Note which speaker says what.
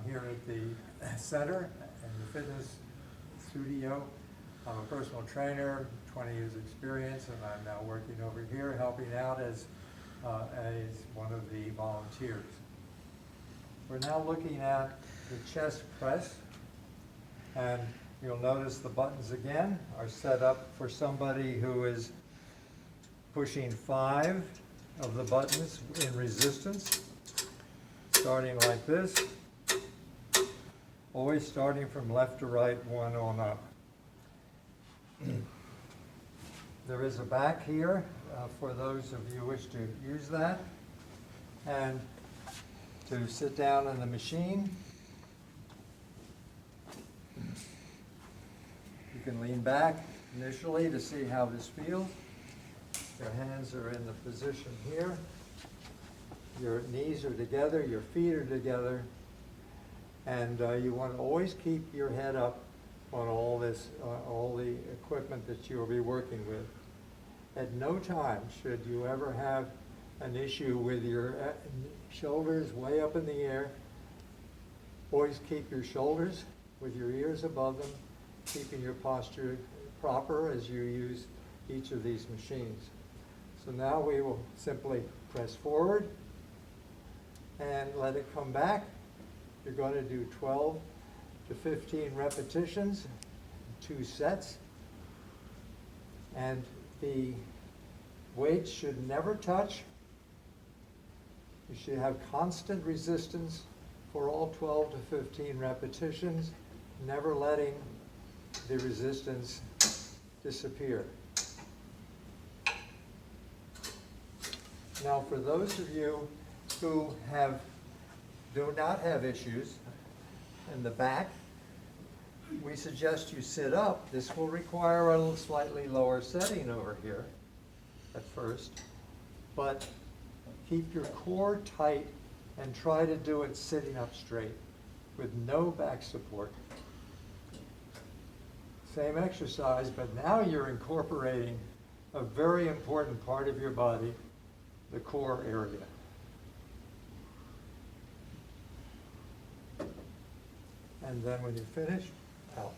Speaker 1: here at the center and the fitness studio. I'm a personal trainer, 20 years experience, and I'm now working over here helping out as one of the volunteers. We're now looking at the chest press, and you'll notice the buttons again are set up for somebody who is pushing 5 of the buttons in resistance, starting like this, always starting from left to right, 1 on up. There is a back here for those of you who wish to use that, and to sit down in the machine. You can lean back initially to see how this feels. Your hands are in the position here. Your knees are together, your feet are together, and you want to always keep your head up on all the equipment that you will be working with. At no time should you ever have an issue with your shoulders way up in the air. Always keep your shoulders with your ears above them, keeping your posture proper as you use each of these machines. So now we will simply press forward and let it come back. You're going to do 12 to 15 repetitions, 2 sets, and the weights should never touch. You should have constant resistance for all 12 to 15 repetitions, never letting the resistance disappear. Now, for those of you who do not have issues in the back, we suggest you sit up. This will require a slightly lower setting over here at first, but keep your core tight and try to do it sitting up straight with no back support. Same exercise, but now you're incorporating a very important part of your body, the core area. And then when you finish, out.